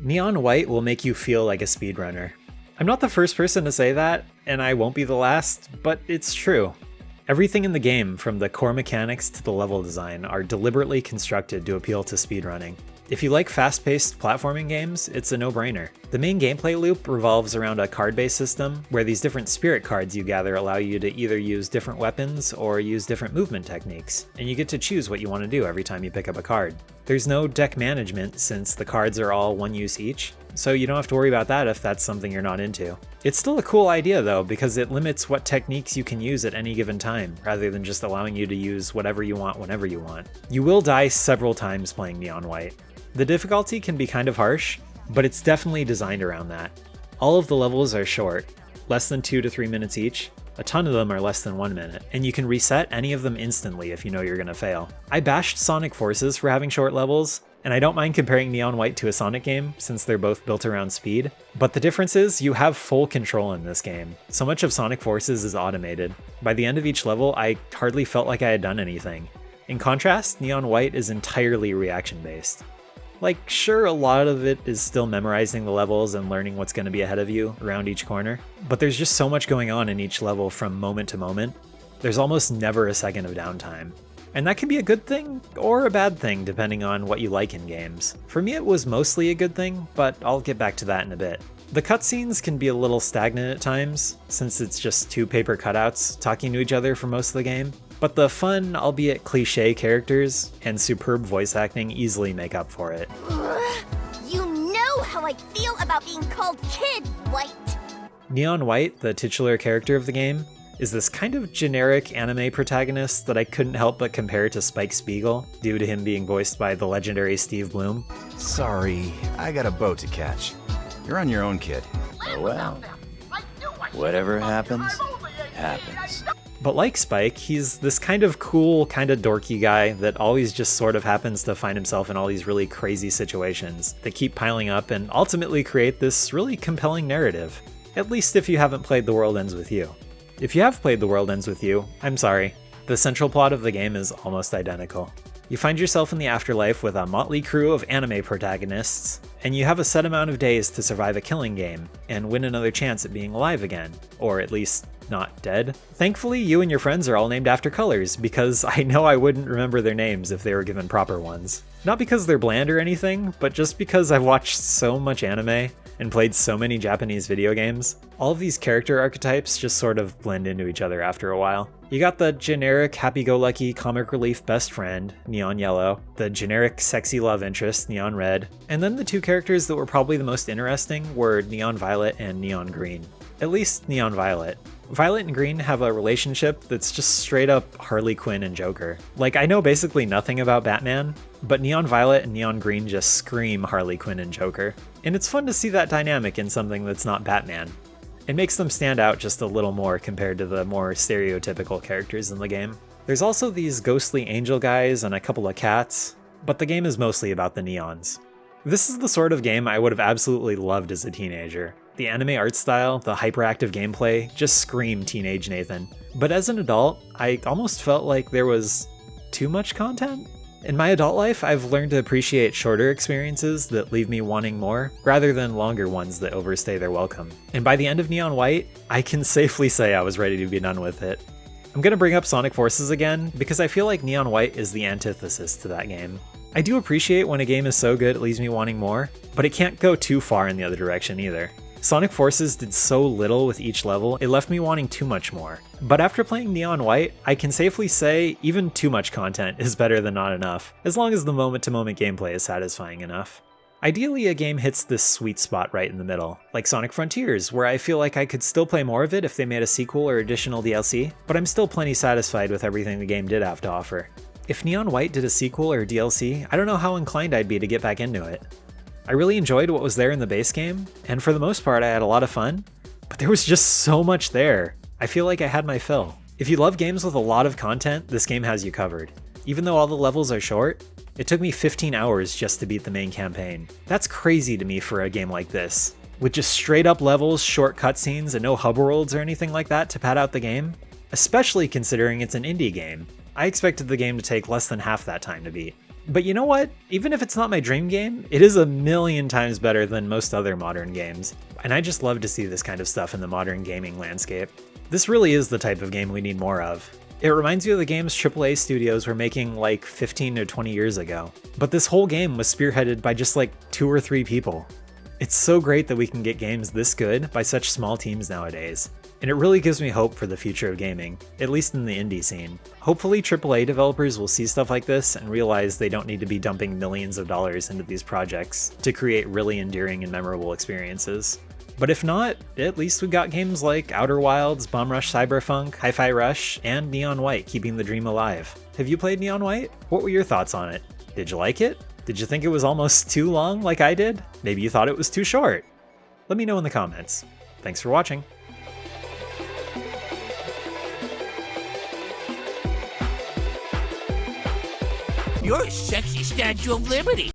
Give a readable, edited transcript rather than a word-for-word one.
Neon white will make you feel like a speedrunner. I'm not the first person to say that, and I won't be the last, but it's true. Everything in the game, from the core mechanics to the level design, are deliberately constructed to appeal to speedrunning. If you like fast-paced platforming games, it's a no-brainer. The main gameplay loop revolves around a card-based system, where these different spirit cards you gather allow you to either use different weapons or use different movement techniques, and you get to choose what you want to do every time you pick up a card. There's no deck management since the cards are all one use each, so you don't have to worry about that if that's something you're not into. It's still a cool idea though, because it limits what techniques you can use at any given time, rather than just allowing you to use whatever you want whenever you want. You will die several times playing Neon White. The difficulty can be kind of harsh, but it's definitely designed around that. All of the levels are short, less than 2 to 3 minutes each. A ton of them are less than 1 minute, and you can reset any of them instantly if you know you're gonna fail. I bashed Sonic Forces for having short levels, and I don't mind comparing Neon White to a Sonic game since they're both built around speed, but the difference is you have full control in this game. So much of Sonic Forces is automated. By the end of each level, I hardly felt like I had done anything. In contrast, Neon White is entirely reaction-based. Like, sure, a lot of it is still memorizing the levels and learning what's going to be ahead of you around each corner, but there's just so much going on in each level from moment to moment. There's almost never a second of downtime. And that can be a good thing or a bad thing depending on what you like in games. For me it was mostly a good thing, but I'll get back to that in a bit. The cutscenes can be a little stagnant at times, since it's just two paper cutouts talking to each other for most of the game. But the fun, albeit cliché characters and superb voice acting easily make up for it. You know how I feel about being called Kid White. Neon White, the titular character of the game, is this kind of generic anime protagonist that I couldn't help but compare to Spike Spiegel, due to him being voiced by the legendary Steve Bloom. Sorry, I got a boat to catch. You're on your own, kid. Oh well. Whatever happens, happens. But like Spike, he's this kind of cool, kind of dorky guy that always just sort of happens to find himself in all these really crazy situations that keep piling up and ultimately create this really compelling narrative. At least if you haven't played The World Ends With You. If you have played The World Ends With You, I'm sorry. The central plot of the game is almost identical. You find yourself in the afterlife with a motley crew of anime protagonists, and you have a set amount of days to survive a killing game and win another chance at being alive again, or at least not dead. Thankfully, you and your friends are all named after colors, because I know I wouldn't remember their names if they were given proper ones. Not because they're bland or anything, but just because I've watched so much anime and played so many Japanese video games. All of these character archetypes just sort of blend into each other after a while. You got the generic happy-go-lucky comic relief best friend, Neon Yellow, the generic sexy love interest, Neon Red, and then the two characters that were probably the most interesting were Neon Violet and Neon Green. At least Neon Violet. Violet and Green have a relationship that's just straight up Harley Quinn and Joker. Like, I know basically nothing about Batman, but Neon Violet and Neon Green just scream Harley Quinn and Joker. And it's fun to see that dynamic in something that's not Batman. It makes them stand out just a little more compared to the more stereotypical characters in the game. There's also these ghostly angel guys and a couple of cats, but the game is mostly about the neons. This is the sort of game I would have absolutely loved as a teenager. The anime art style, the hyperactive gameplay, just scream Teenage Nathan. But as an adult, I almost felt like there was too much content. In my adult life, I've learned to appreciate shorter experiences that leave me wanting more, rather than longer ones that overstay their welcome. And by the end of Neon White, I can safely say I was ready to be done with it. I'm gonna bring up Sonic Forces again, because I feel like Neon White is the antithesis to that game. I do appreciate when a game is so good it leaves me wanting more, but it can't go too far in the other direction either. Sonic Forces did so little with each level, it left me wanting too much more. But after playing Neon White, I can safely say even too much content is better than not enough, as long as the moment-to-moment gameplay is satisfying enough. Ideally, a game hits this sweet spot right in the middle, like Sonic Frontiers, where I feel like I could still play more of it if they made a sequel or additional DLC, but I'm still plenty satisfied with everything the game did have to offer. If Neon White did a sequel or DLC, I don't know how inclined I'd be to get back into it. I really enjoyed what was there in the base game, and for the most part I had a lot of fun, but there was just so much there. I feel like I had my fill. If you love games with a lot of content, this game has you covered. Even though all the levels are short, it took me 15 hours just to beat the main campaign. That's crazy to me for a game like this. With just straight up levels, short cutscenes, and no hub worlds or anything like that to pad out the game, especially considering it's an indie game. I expected the game to take less than half that time to beat. But you know what? Even if it's not my dream game, it is a million times better than most other modern games. And I just love to see this kind of stuff in the modern gaming landscape. This really is the type of game we need more of. It reminds you of the games AAA studios were making like 15 to 20 years ago. But this whole game was spearheaded by just like 2 or 3 people. It's so great that we can get games this good by such small teams nowadays. And it really gives me hope for the future of gaming, at least in the indie scene. Hopefully AAA developers will see stuff like this and realize they don't need to be dumping millions of dollars into these projects to create really endearing and memorable experiences. But if not, at least we've got games like Outer Wilds, Bomb Rush Cyberpunk, Hi-Fi Rush, and Neon White keeping the dream alive. Have you played Neon White? What were your thoughts on it? Did you like it? Did you think it was almost too long like I did? Maybe you thought it was too short? Let me know in the comments. Thanks for watching. You're a sexy Statue of Liberty.